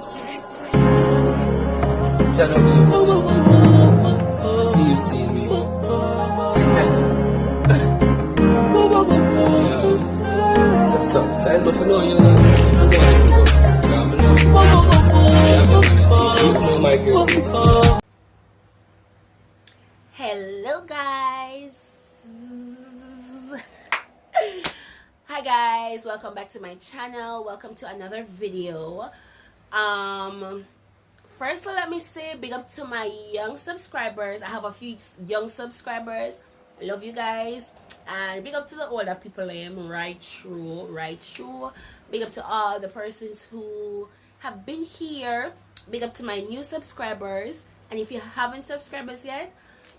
Channel babes, I see you see me. So I'll be for now, you know. My girl, hello guys. Hi guys, welcome back to my channel. Welcome to another video. Firstly, let me say big up to my young subscribers. I have a few young subscribers. I love you guys. And big up to the older people. Right through. Big up to all the persons who have been here. Big up to my new subscribers. And if you haven't subscribed us yet,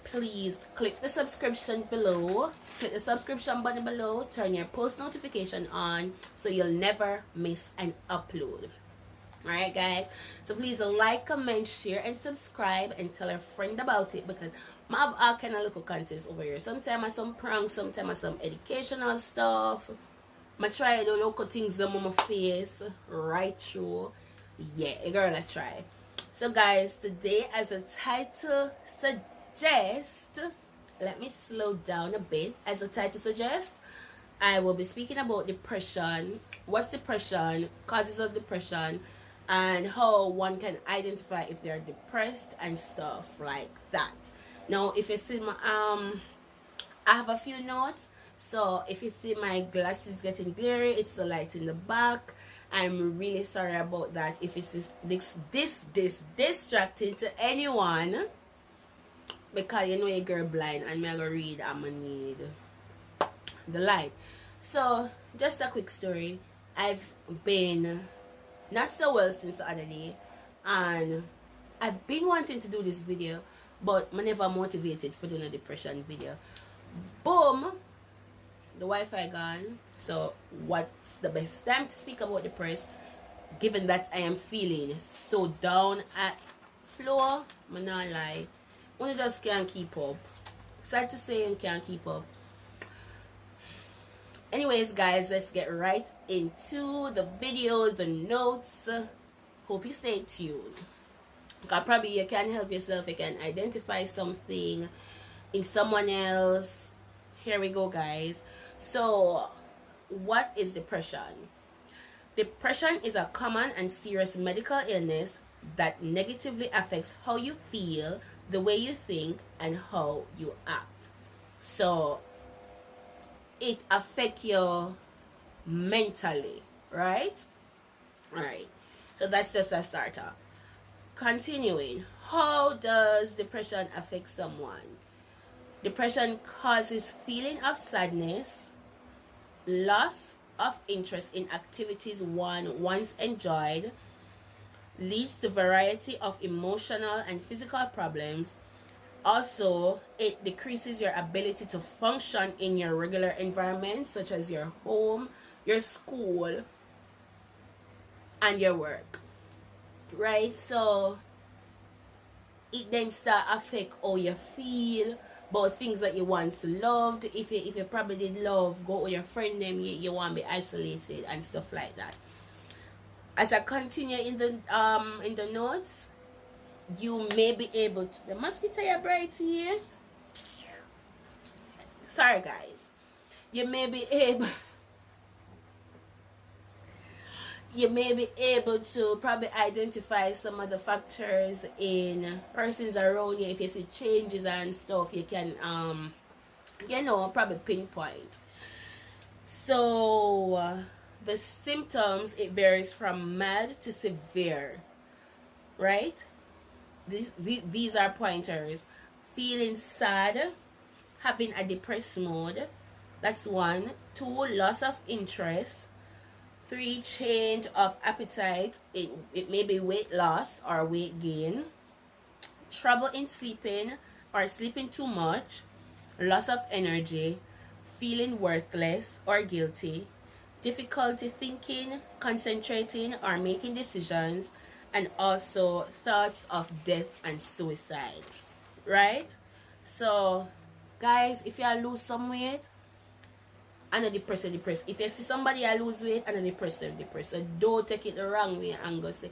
please click the subscription below. Click the subscription button below. Turn your post notification on so you'll never miss an upload. Alright guys, so please like, comment, share and subscribe and tell a friend about it, because I have all kind of little contents over here. Sometimes I some pranks, sometimes I some educational stuff. I try to do local things on my face right through. Yeah, girl, let's try. So guys, today as the title suggests, let me slow down a bit. As the title suggests, I will be speaking about depression. What's depression, causes of depression, and how one can identify if they're depressed and stuff like that. Now if you see my I have a few notes, so if you see my glasses getting glary, it's the light in the back. I'm really sorry about that if it's this distracting to anyone, because you know your girl blind and me I go read, I'm gonna need the light. So just a quick story. I've been not so well since the other day, and I've been wanting to do this video, but I never motivated for doing a depression video. Boom, the Wi-Fi gone. So what's the best time to speak about depressed, given that I am feeling so down at floor? I'm not lie, one just can't keep up. Sad to say, you can't keep up. Anyways guys, let's get right into the video, the notes. Hope you stay tuned, because probably you can help yourself, you can identify something in someone else. Here we go guys. So what is depression? Depression is a common and serious medical illness that negatively affects how you feel, the way you think, and how you act. So it affects you mentally, right? Alright, so that's just a starter. Continuing, how does depression affect someone? Depression causes feeling of sadness, loss of interest in activities one once enjoyed, leads to variety of emotional and physical problems. Also, it decreases your ability to function in your regular environment, such as your home, your school, and your work. Right? So it then start affect how you feel about things that you once loved. If you probably did love, go with your friend them, you want to be isolated and stuff like that. As I continue in the notes, you may be able to, the mosquito are bright here, sorry guys, you may be able to probably identify some of the factors in persons around you. If you see changes and stuff, you can you know, probably pinpoint. So the symptoms, it varies from mild to severe, right? These are pointers. Feeling sad, having a depressed mood, that's 1. 2, loss of interest. 3, change of appetite. It may be weight loss or weight gain. Trouble in sleeping or sleeping too much. Loss of energy. Feeling worthless or guilty. Difficulty thinking, concentrating, or making decisions. And also thoughts of death and suicide, right? So guys, if you lose some weight, and a depressed. If you see somebody I lose weight and a depressed, so don't take it the wrong way and go say,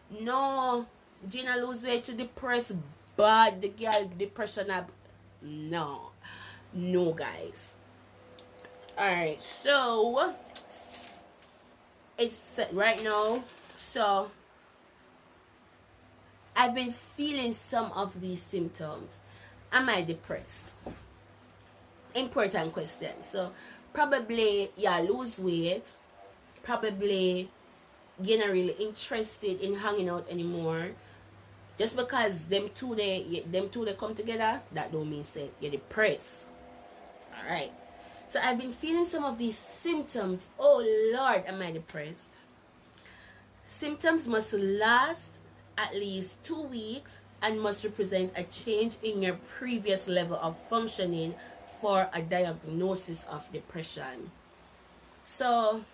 No, Gina lose weight to depressed bad. The girl depression up. No. No, guys. Alright, so it's right now. So I've been feeling some of these symptoms. Am I depressed? Important question. So probably lose weight. Probably you're not really interested in hanging out anymore. Just because them two they come together, that don't mean say you're depressed. Alright. So I've been feeling some of these symptoms. Oh Lord, am I depressed? Symptoms must last at least 2 weeks and must represent a change in your previous level of functioning for a diagnosis of depression. So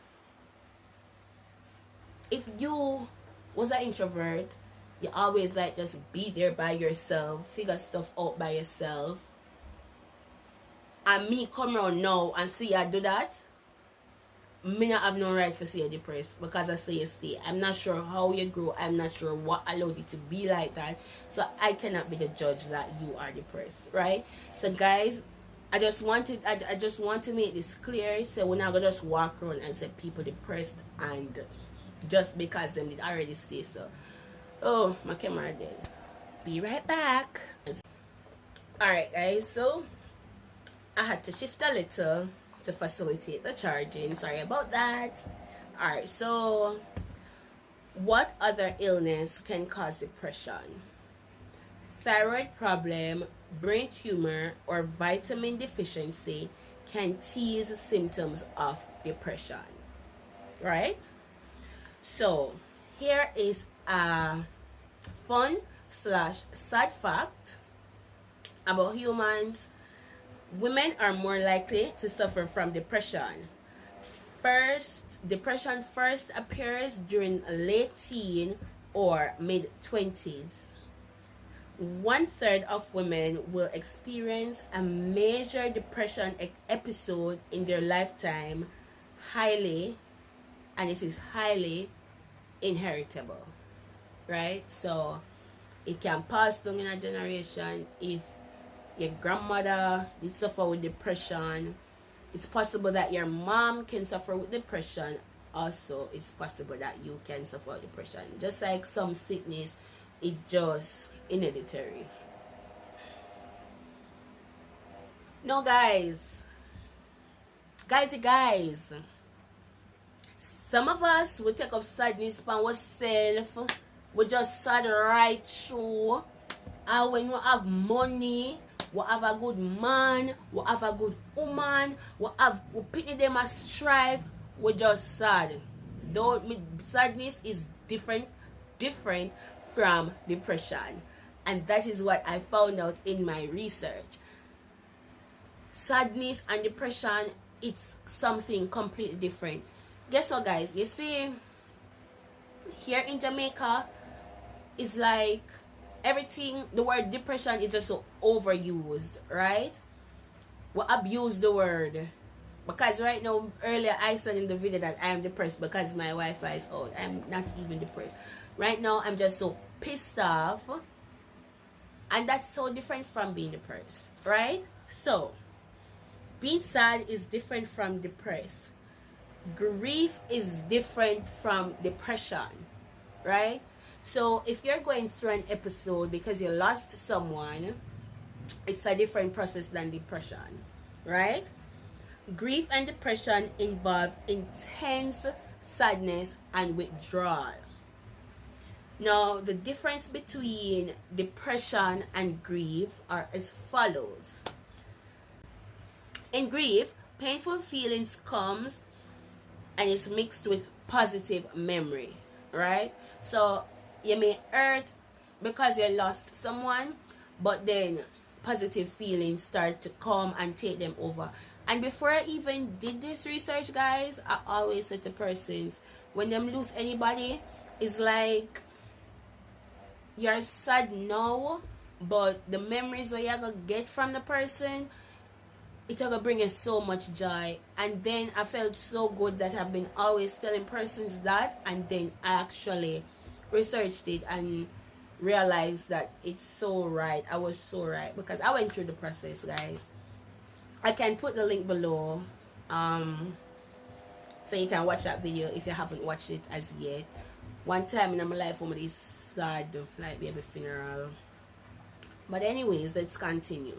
if you was an introvert, you always like just be there by yourself, figure stuff out by yourself, and me come around now and see you do that, me not have no right to say you're depressed, because I say you stay. I'm not sure how you grow. I'm not sure what allowed you to be like that. So I cannot be the judge that you are depressed, right? So guys, I just want to make this clear. So we're not gonna just walk around and say people depressed and just because them did already stay. So oh, my camera dead. Be right back. Alright guys, so I had to shift a little to facilitate the charging. Sorry about that. Alright, so what other illness can cause depression? Thyroid problem, brain tumor, or vitamin deficiency can tease symptoms of depression. Right? So here is a fun / sad fact about humans. Women are more likely to suffer from depression. Depression first appears during late teen or mid-20s. 1/3 of women will experience a major depression episode in their lifetime, and it is highly inheritable, right? So it can pass down in a generation. If your grandmother did suffer with depression, it's possible that your mom can suffer with depression. Also, it's possible that you can suffer with depression. Just like some sickness, it's just hereditary. No, guys, some of us will take up sadness for ourselves. We just sad right through. And when we have money, we have a good man, we have a good woman, we pity them as strive, we just sad. Sadness is different from depression. And that is what I found out in my research. Sadness and depression, it's something completely different. Guess what, guys? You see, here in Jamaica, it's like everything, the word depression is just so overused, right? We abuse the word. Because right now, earlier I said in the video that I'm depressed because my Wi-Fi is out. I'm not even depressed. Right now, I'm just so pissed off. And that's so different from being depressed, right? So, being sad is different from depressed. Grief is different from depression, right? So if you're going through an episode because you lost someone, it's a different process than depression, right? Grief and depression involve intense sadness and withdrawal. Now, the difference between depression and grief are as follows. In grief, painful feelings comes and it's mixed with positive memory, right? So you may hurt because you lost someone, but then positive feelings start to come and take them over. And before I even did this research, guys, I always said to persons, when them lose anybody, it's like you're sad now, but the memories where you're gonna get from the person, it's gonna bring you so much joy. And then I felt so good that I've been always telling persons that, and then I actually researched it and realized that it's so right. I was so right because I went through the process, guys. I can put the link below, so you can watch that video if you haven't watched it as yet. One time in my life, when is sad, like baby funeral. But anyways, let's continue.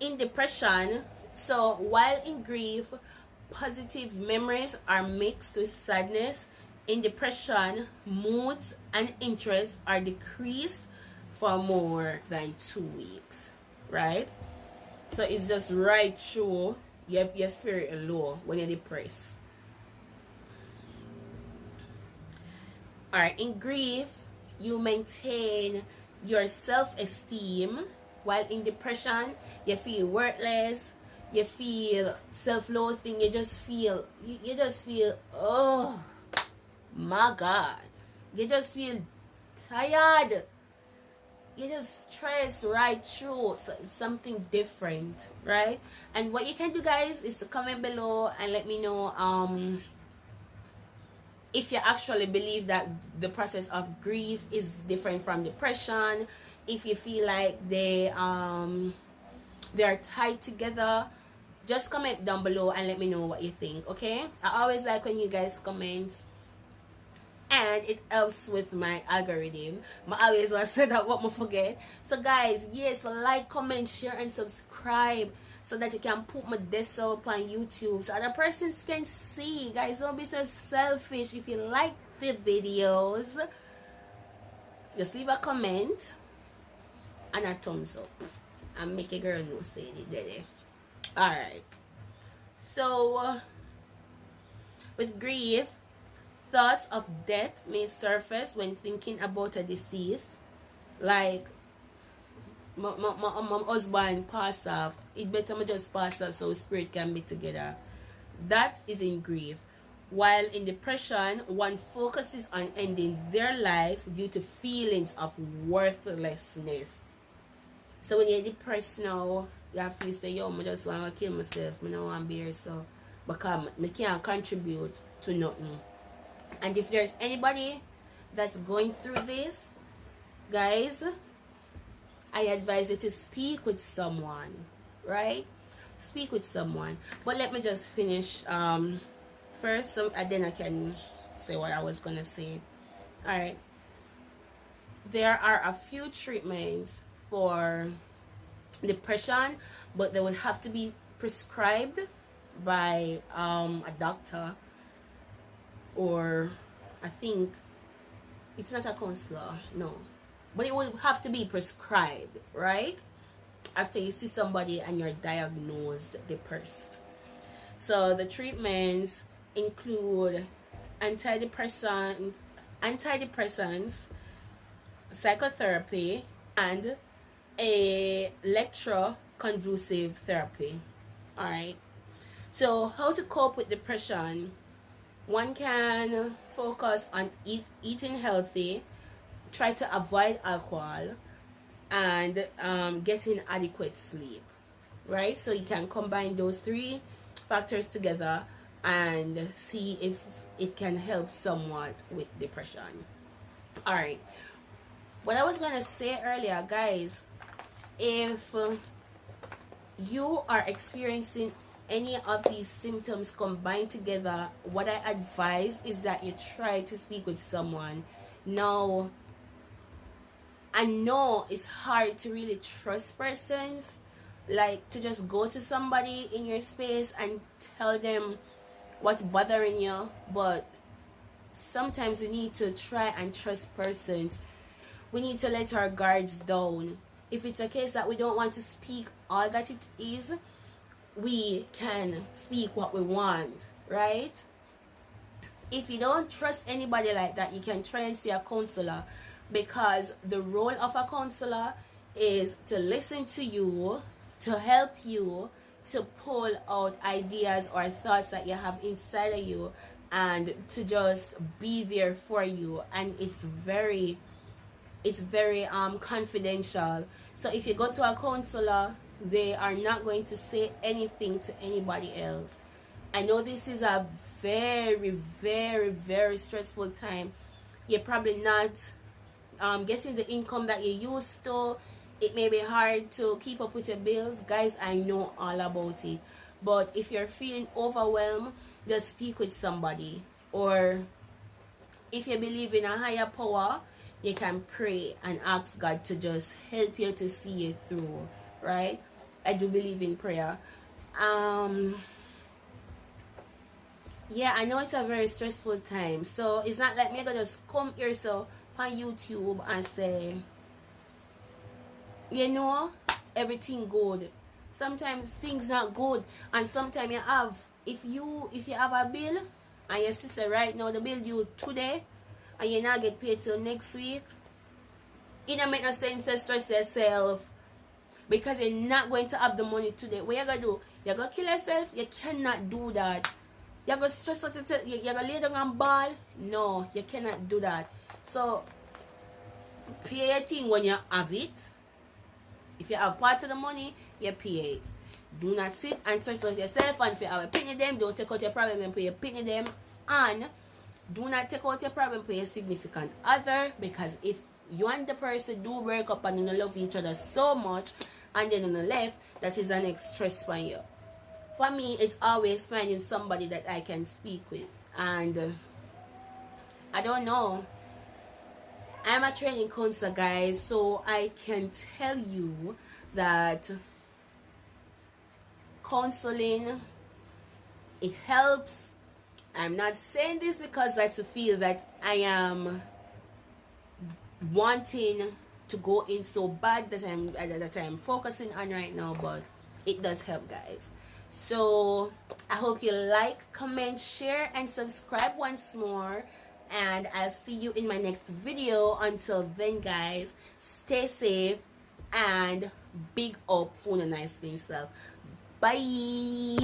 In depression, so while in grief, positive memories are mixed with sadness. In depression, moods and interests are decreased for more than 2 weeks, right? So it's just right through your spirit low when you're depressed. Alright, in grief, you maintain your self-esteem, while in depression, you feel worthless, you feel self-loathing, you just feel, oh my God, you just feel tired, you just stressed right through. So it's something different, right? And what you can do, guys, is to comment below and let me know if you actually believe that the process of grief is different from depression, if you feel like they are tied together. Just comment down below and let me know what you think, okay? I always like when you guys comment, and it helps with my algorithm. I always want to say that, what I forget. So guys, yes, like, comment, share, and subscribe so that you can put my this up on YouTube so other persons can see. Guys, don't be so selfish. If you like the videos, just leave a comment and a thumbs up and make a girl know say it did it. Alright, so with grief, thoughts of death may surface when thinking about a deceased. Like my husband passed off, it better me just pass off so spirit can be together. That is in grief. While in depression, one focuses on ending their life due to feelings of worthlessness. So when you're depressed now, you have to say, yo, I just want to kill myself, I don't want to be here, so because I can't contribute to nothing. And if there's anybody that's going through this, guys, I advise you to speak with someone, right? Speak with someone. But let me just finish first, so and then I can say what I was gonna say. All right. There are a few treatments for depression, but they will have to be prescribed by a doctor, or I think it's not a counselor, no, but it will have to be prescribed, right, after you see somebody and you're diagnosed depressed. So the treatments include antidepressants, psychotherapy, and electroconvulsive therapy. All right, so how to cope with depression? One can focus on eating healthy, try to avoid alcohol, and getting adequate sleep, right? So you can combine those 3 factors together and see if it can help somewhat with depression. All right, what I was gonna say earlier, guys, if you are experiencing any of these symptoms combined together, what I advise is that you try to speak with someone. Now, I know it's hard to really trust persons, like to just go to somebody in your space and tell them what's bothering you, but sometimes we need to try and trust persons. We need to let our guards down. If it's a case that we don't want to speak all that it is, we can speak what we want, right? If you don't trust anybody like that, you can try and see a counselor, because the role of a counselor is to listen to you, to help you to pull out ideas or thoughts that you have inside of you, and to just be there for you. And it's very confidential. So if you go to a counselor, they are not going to say anything to anybody else. I know this is a very, very, very stressful time. You're probably not getting the income that you used to. It may be hard to keep up with your bills. Guys, I know all about it. But if you're feeling overwhelmed, just speak with somebody. Or if you believe in a higher power, you can pray and ask God to just help you to see it through, right? I do believe in prayer. Yeah, I know it's a very stressful time, so it's not like me gonna just come here so on YouTube and say, you know, everything good. Sometimes things not good, and sometimes you have, if you have a bill and your sister right now the bill due today and you not get paid till next week, it don't make no sense to stress yourself because you're not going to have the money today. What you gonna do? You're gonna kill yourself? You cannot do that. You're gonna stress out yourself, you're gonna lay down and ball? No, you cannot do that. So pay your thing when you have it. If you have part of the money, you pay it. Do not sit and stress out yourself, and if you have a penny them, don't take out your problem and pay your penny them. And do not take out your problem for your significant other, because if you and the person do break up and you love each other so much and then on the left, that is an extra stress for you. For me, it's always finding somebody that I can speak with. And I don't know, I'm a training counselor, guys, so I can tell you that counseling, it helps. I'm not saying this because I feel that I am wanting to go in so bad that I'm focusing on right now, but it does help, guys. So I hope you like, comment, share, and subscribe once more. And I'll see you in my next video. Until then, guys, stay safe and big up on a nice yourself. Bye.